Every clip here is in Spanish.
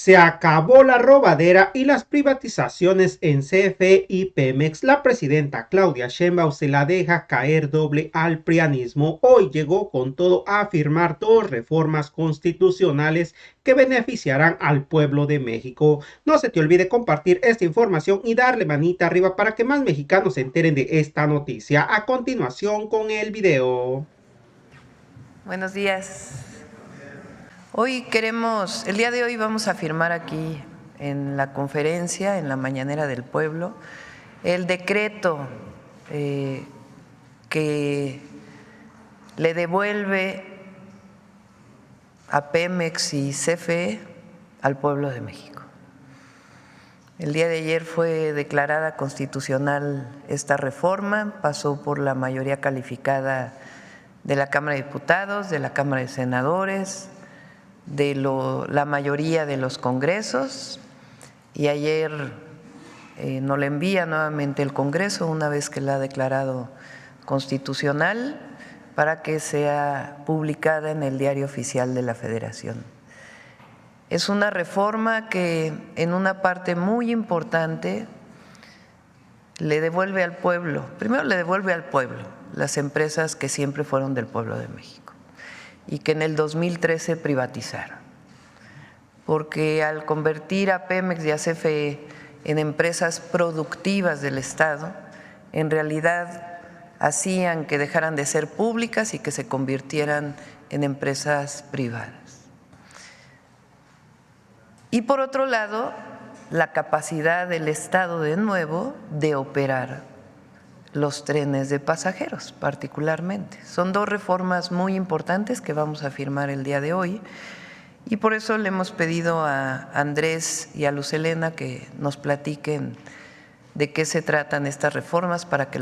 Se acabó la robadera y las privatizaciones en CFE y Pemex. La presidenta Claudia Sheinbaum se la deja caer doble al prianismo. Hoy llegó con todo a firmar dos reformas constitucionales que beneficiarán al pueblo de México. No se te olvide compartir esta información y darle manita arriba para que más mexicanos se enteren de esta noticia. A continuación con el video. Buenos días. El día de hoy vamos a firmar aquí en la conferencia, en la Mañanera del Pueblo, el decreto que le devuelve a Pemex y CFE al pueblo de México. El día de ayer fue declarada constitucional esta reforma, pasó por la mayoría calificada de la Cámara de Diputados, de la Cámara de Senadores, de la mayoría de los congresos, y ayer nos la envía nuevamente el Congreso una vez que la ha declarado constitucional para que sea publicada en el Diario Oficial de la Federación. Es una reforma que en una parte muy importante le devuelve al pueblo, primero le devuelve al pueblo las empresas que siempre fueron del pueblo de México y que en el 2013 privatizaron, porque al convertir a Pemex y a CFE en empresas productivas del Estado, en realidad hacían que dejaran de ser públicas y que se convirtieran en empresas privadas. Y por otro lado, la capacidad del Estado de nuevo de operar los trenes de pasajeros particularmente. Son dos reformas muy importantes que vamos a firmar el día de hoy y por eso le hemos pedido a Andrés y a Luz Helena que nos platiquen de qué se tratan estas reformas para que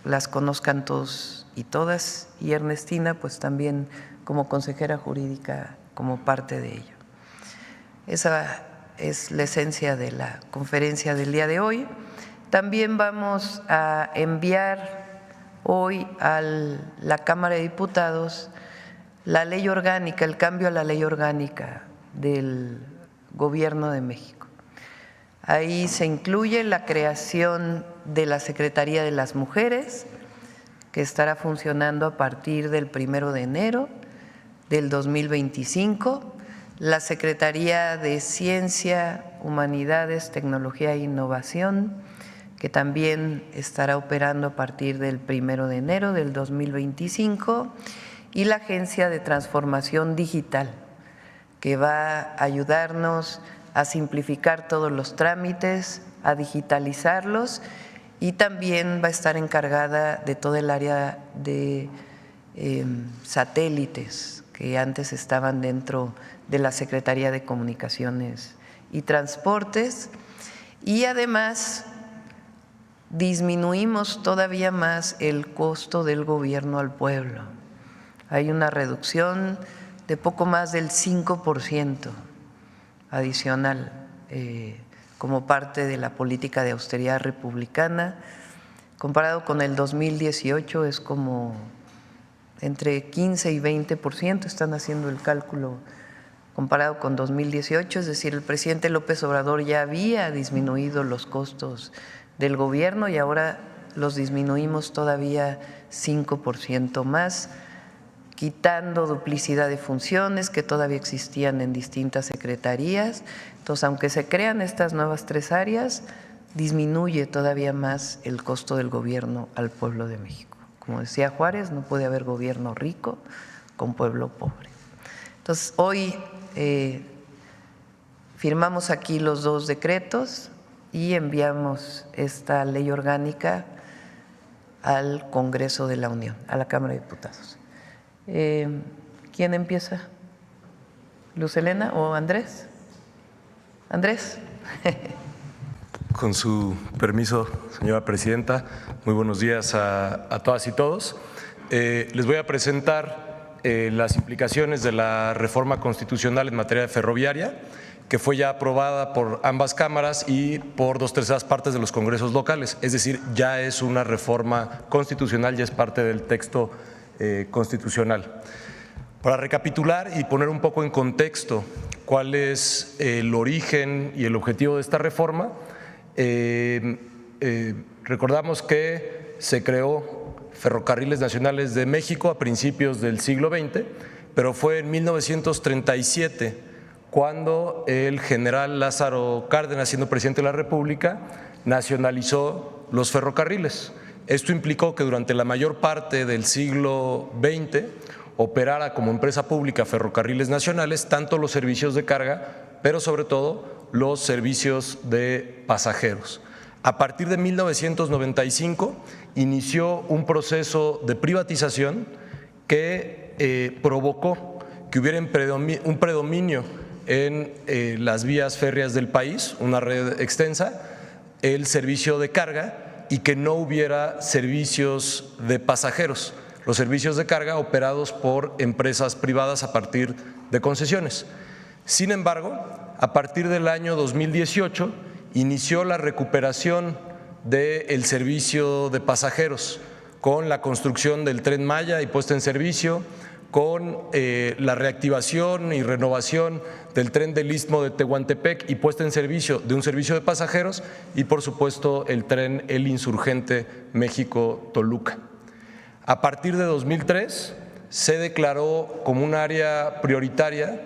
las conozcan todos y todas, y Ernestina pues también como consejera jurídica como parte de ello. Esa es la esencia de la conferencia del día de hoy. También vamos a enviar hoy a la Cámara de Diputados la ley orgánica, el cambio a la ley orgánica del Gobierno de México. Ahí se incluye la creación de la Secretaría de las Mujeres, que estará funcionando a partir del 1 de enero del 2025, la Secretaría de Ciencia, Humanidades, Tecnología e Innovación, que también estará operando a partir del 1 de enero del 2025, y la Agencia de Transformación Digital, que va a ayudarnos a simplificar todos los trámites, a digitalizarlos, y también va a estar encargada de todo el área de satélites que antes estaban dentro de la Secretaría de Comunicaciones y Transportes, y además disminuimos todavía más el costo del gobierno al pueblo. Hay una reducción de poco más del 5% adicional como parte de la política de austeridad republicana. Comparado con el 2018 es como entre 15 y 20%, están haciendo el cálculo comparado con 2018, es decir, el presidente López Obrador ya había disminuido los costos del gobierno y ahora los disminuimos todavía 5% más, quitando duplicidad de funciones que todavía existían en distintas secretarías. Entonces, aunque se crean estas nuevas 3 áreas, disminuye todavía más el costo del gobierno al pueblo de México. Como decía Juárez, no puede haber gobierno rico con pueblo pobre. Entonces, hoy firmamos aquí los 2 decretos y enviamos esta ley orgánica al Congreso de la Unión, a la Cámara de Diputados. ¿Quién empieza? ¿Luz Helena o Andrés? ¿Andrés? Con su permiso, señora presidenta, muy buenos días a todas y todos. Les voy a presentar las implicaciones de la reforma constitucional en materia ferroviaria, que fue ya aprobada por ambas cámaras y por 2/3 partes de los congresos locales. Es decir, ya es una reforma constitucional, ya es parte del texto constitucional. Para recapitular y poner un poco en contexto cuál es el origen y el objetivo de esta reforma. Recordamos que se creó Ferrocarriles Nacionales de México a principios del siglo XX, pero fue en 1937 cuando el general Lázaro Cárdenas, siendo presidente de la República, nacionalizó los ferrocarriles. Esto implicó que durante la mayor parte del siglo XX operara como empresa pública Ferrocarriles Nacionales, tanto los servicios de carga, pero sobre todo los servicios de pasajeros. A partir de 1995 inició un proceso de privatización que provocó que hubiera un predominio en las vías férreas del país, una red extensa, el servicio de carga y que no hubiera servicios de pasajeros, los servicios de carga operados por empresas privadas a partir de concesiones. Sin embargo, a partir del año 2018 inició la recuperación del servicio de pasajeros con la construcción del Tren Maya y puesta en servicio, con la reactivación y renovación del tren del Istmo de Tehuantepec y puesta en servicio de un servicio de pasajeros y, por supuesto, el tren El Insurgente México-Toluca. A partir de 2003 se declaró como un área prioritaria,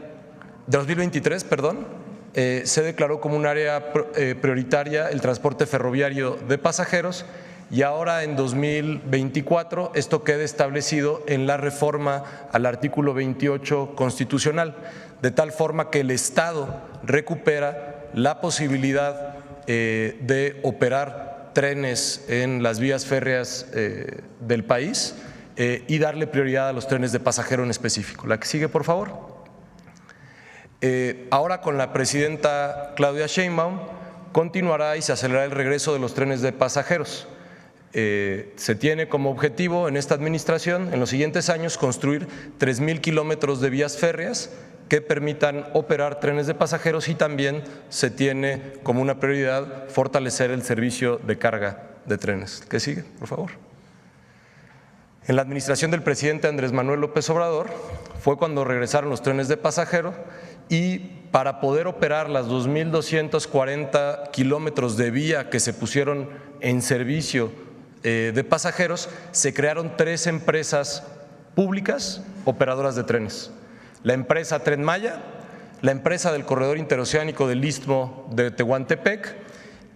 de 2023, perdón, se declaró como un área prioritaria el transporte ferroviario de pasajeros y ahora en 2024 esto queda establecido en la reforma al artículo 28 constitucional, de tal forma que el Estado recupera la posibilidad de operar trenes en las vías férreas del país y darle prioridad a los trenes de pasajero en específico. La que sigue, por favor. Ahora con la presidenta Claudia Sheinbaum continuará y se acelerará el regreso de los trenes de pasajeros. Se tiene como objetivo en esta administración, en los siguientes años, construir 3,000 kilómetros de vías férreas que permitan operar trenes de pasajeros y también se tiene como una prioridad fortalecer el servicio de carga de trenes. ¿Qué sigue, por favor? En la administración del presidente Andrés Manuel López Obrador fue cuando regresaron los trenes de pasajero y para poder operar las 2,240 kilómetros de vía que se pusieron en servicio de pasajeros, se crearon 3 empresas públicas operadoras de trenes. La empresa Tren Maya, la empresa del Corredor Interoceánico del Istmo de Tehuantepec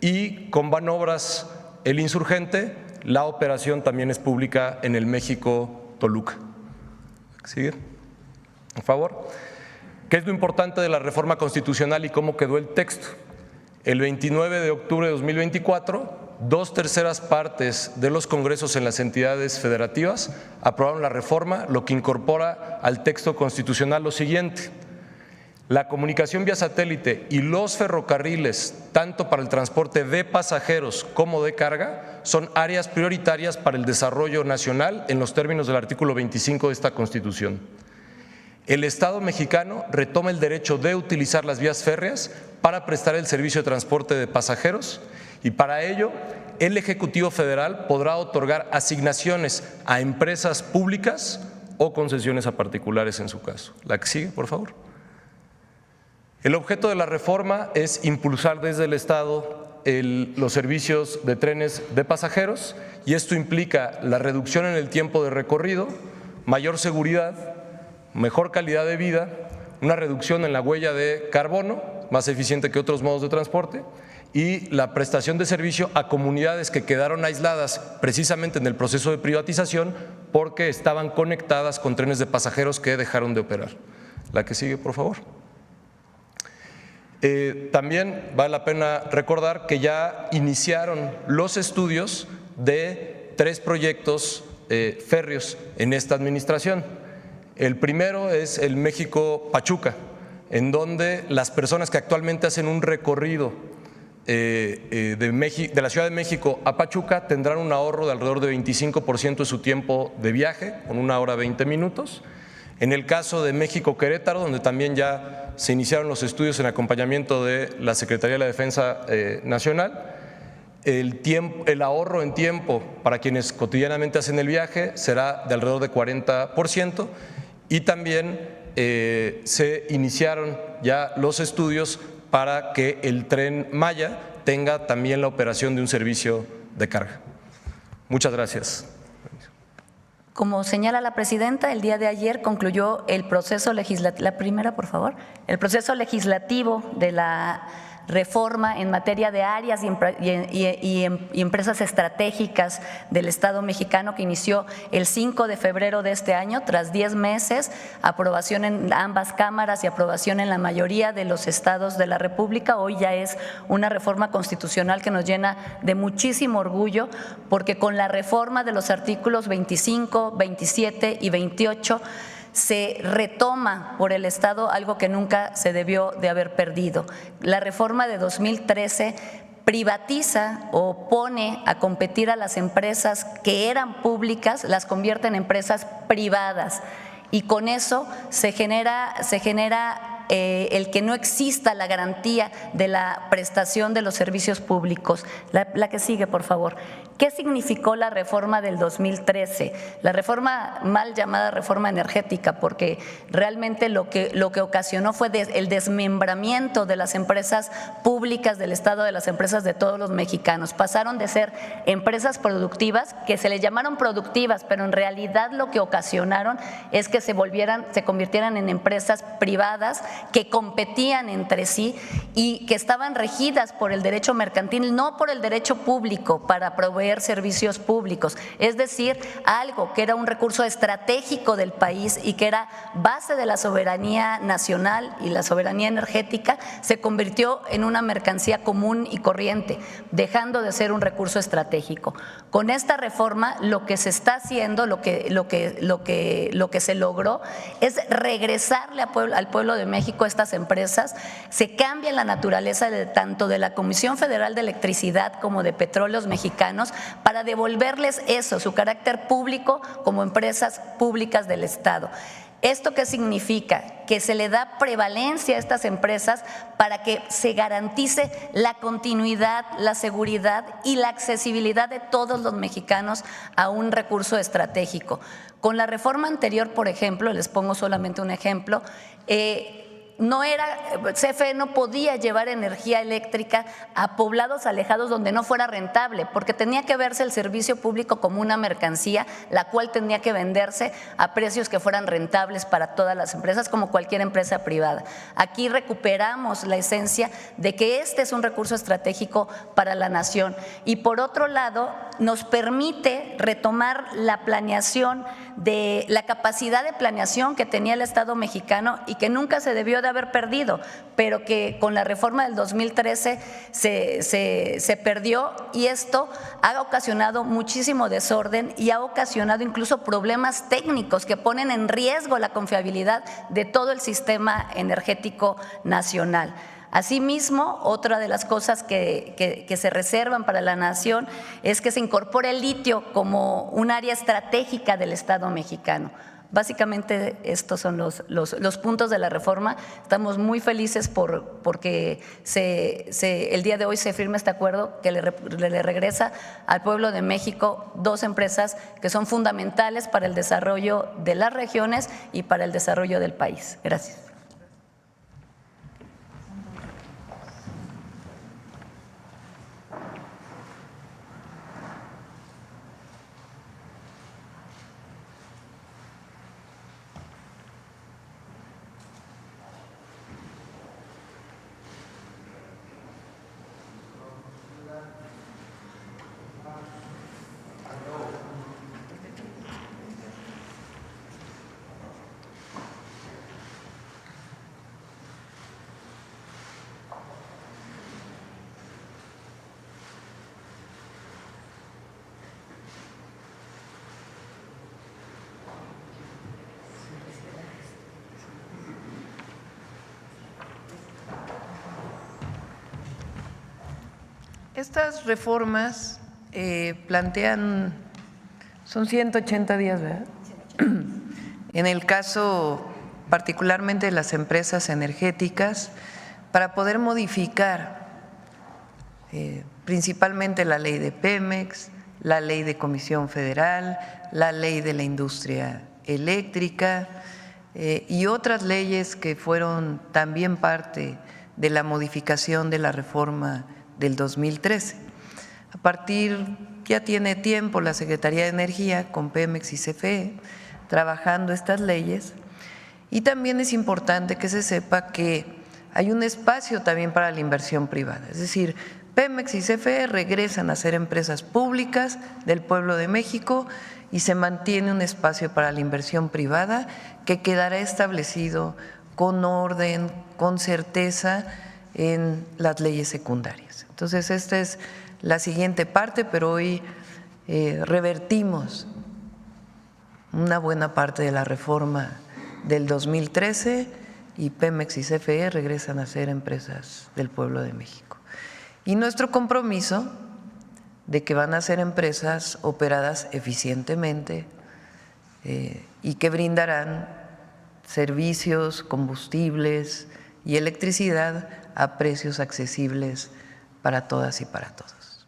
y con Banobras El Insurgente, la operación también es pública en el México-Toluca. ¿Sigue? Por favor. ¿Qué es lo importante de la reforma constitucional y cómo quedó el texto? El 29 de octubre de 2024, 2/3 partes de los congresos en las entidades federativas aprobaron la reforma, lo que incorpora al texto constitucional lo siguiente: la comunicación vía satélite y los ferrocarriles, tanto para el transporte de pasajeros como de carga, son áreas prioritarias para el desarrollo nacional en los términos del artículo 25 de esta Constitución. El Estado mexicano retoma el derecho de utilizar las vías férreas para prestar el servicio de transporte de pasajeros y para ello el Ejecutivo Federal podrá otorgar asignaciones a empresas públicas o concesiones a particulares en su caso. La que sigue, por favor. El objeto de la reforma es impulsar desde el Estado los servicios de trenes de pasajeros y esto implica la reducción en el tiempo de recorrido, mayor seguridad, mejor calidad de vida, una reducción en la huella de carbono, más eficiente que otros modos de transporte, y la prestación de servicio a comunidades que quedaron aisladas precisamente en el proceso de privatización porque estaban conectadas con trenes de pasajeros que dejaron de operar. La que sigue, por favor. También vale la pena recordar que ya iniciaron los estudios de 3 proyectos férreos en esta administración. El primero es el México-Pachuca, en donde las personas que actualmente hacen un recorrido de la Ciudad de México a Pachuca tendrán un ahorro de alrededor de 25% de su tiempo de viaje, con 1 hora 20 minutos. En el caso de México-Querétaro, donde también ya se iniciaron los estudios en acompañamiento de la Secretaría de la Defensa Nacional, el ahorro en tiempo para quienes cotidianamente hacen el viaje será de alrededor de 40% y también se iniciaron ya los estudios para que el Tren Maya tenga también la operación de un servicio de carga. Muchas gracias. Como señala la presidenta, el día de ayer concluyó el proceso legislativo, la primera, por favor, el proceso legislativo de la reforma en materia de áreas y empresas estratégicas del Estado mexicano, que inició el 5 de febrero de este año, tras 10 meses, aprobación en ambas cámaras y aprobación en la mayoría de los estados de la República. Hoy ya es una reforma constitucional que nos llena de muchísimo orgullo, porque con la reforma de los artículos 25, 27 y 28 se retoma por el Estado algo que nunca se debió de haber perdido. La reforma de 2013 privatiza o pone a competir a las empresas que eran públicas, las convierte en empresas privadas, y con eso se genera el que no exista la garantía de la prestación de los servicios públicos. La que sigue, por favor. ¿Qué significó la reforma del 2013? La reforma mal llamada reforma energética, porque realmente lo que ocasionó fue el desmembramiento de las empresas públicas del Estado, de las empresas de todos los mexicanos. Pasaron de ser empresas productivas, que se les llamaron productivas, pero en realidad lo que ocasionaron es que se convirtieran en empresas privadas que competían entre sí y que estaban regidas por el derecho mercantil, no por el derecho público para proveer servicios públicos. Es decir, algo que era un recurso estratégico del país y que era base de la soberanía nacional y la soberanía energética, se convirtió en una mercancía común y corriente, dejando de ser un recurso estratégico. Con esta reforma, lo que se está haciendo, lo que se logró es regresarle al pueblo de México a estas empresas. Se cambia la naturaleza tanto de la Comisión Federal de Electricidad como de Petróleos Mexicanos, para devolverles eso, su carácter público como empresas públicas del Estado. ¿Esto qué significa? Que se le da prevalencia a estas empresas para que se garantice la continuidad, la seguridad y la accesibilidad de todos los mexicanos a un recurso estratégico. Con la reforma anterior, por ejemplo, les pongo solamente un ejemplo, CFE no podía llevar energía eléctrica a poblados alejados donde no fuera rentable, porque tenía que verse el servicio público como una mercancía, la cual tenía que venderse a precios que fueran rentables para todas las empresas, como cualquier empresa privada. Aquí recuperamos la esencia de que este es un recurso estratégico para la nación, y por otro lado nos permite retomar la planeación, de la capacidad de planeación que tenía el Estado mexicano y que nunca se debió de haber perdido, pero que con la reforma del 2013 se perdió, y esto ha ocasionado muchísimo desorden y ha ocasionado incluso problemas técnicos que ponen en riesgo la confiabilidad de todo el sistema energético nacional. Asimismo, otra de las cosas que se reservan para la nación es que se incorpore el litio como un área estratégica del Estado mexicano. Básicamente estos son los puntos de la reforma. Estamos muy felices porque el día de hoy se firma este acuerdo que le regresa al pueblo de México 2 empresas que son fundamentales para el desarrollo de las regiones y para el desarrollo del país. Gracias. Estas reformas plantean, son 180 días, ¿verdad? En el caso particularmente de las empresas energéticas, para poder modificar principalmente la ley de Pemex, la ley de Comisión Federal, la ley de la industria eléctrica, y otras leyes que fueron también parte de la modificación de la reforma del 2013. A partir, ya tiene tiempo la Secretaría de Energía con Pemex y CFE trabajando estas leyes, y también es importante que se sepa que hay un espacio también para la inversión privada, es decir, Pemex y CFE regresan a ser empresas públicas del pueblo de México y se mantiene un espacio para la inversión privada que quedará establecido con orden, con certeza en las leyes secundarias. Entonces, esta es la siguiente parte, pero hoy revertimos una buena parte de la reforma del 2013 y Pemex y CFE regresan a ser empresas del pueblo de México. Y nuestro compromiso de que van a ser empresas operadas eficientemente y que brindarán servicios, combustibles y electricidad a precios accesibles para todas y para todos.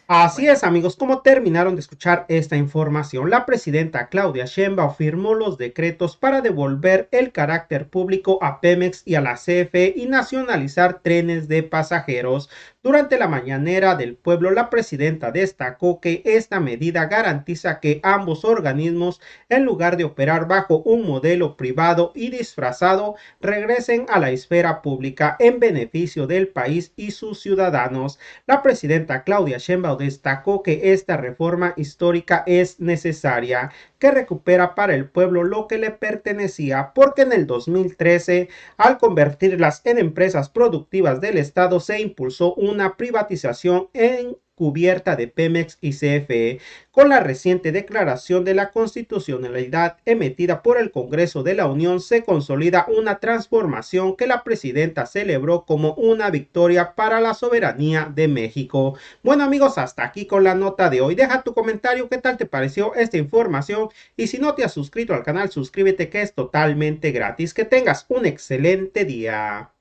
Así es, amigos, como terminaron de escuchar esta información, la presidenta Claudia Sheinbaum firmó los decretos para devolver el carácter público a Pemex y a la CFE y nacionalizar trenes de pasajeros. Durante la mañanera del pueblo, la presidenta destacó que esta medida garantiza que ambos organismos, en lugar de operar bajo un modelo privado y disfrazado, regresen a la esfera pública en beneficio del país y sus ciudadanos. La presidenta Claudia Sheinbaum destacó que esta reforma histórica es necesaria, que recupera para el pueblo lo que le pertenecía, porque en el 2013, al convertirlas en empresas productivas del Estado, se impulsó una privatización encubierta de Pemex y CFE. Con la reciente declaración de la constitucionalidad emitida por el Congreso de la Unión, se consolida una transformación que la presidenta celebró como una victoria para la soberanía de México. Bueno, amigos, hasta aquí con la nota de hoy. Deja tu comentario, qué tal te pareció esta información, y si no te has suscrito al canal, suscríbete, que es totalmente gratis. Que tengas un excelente día.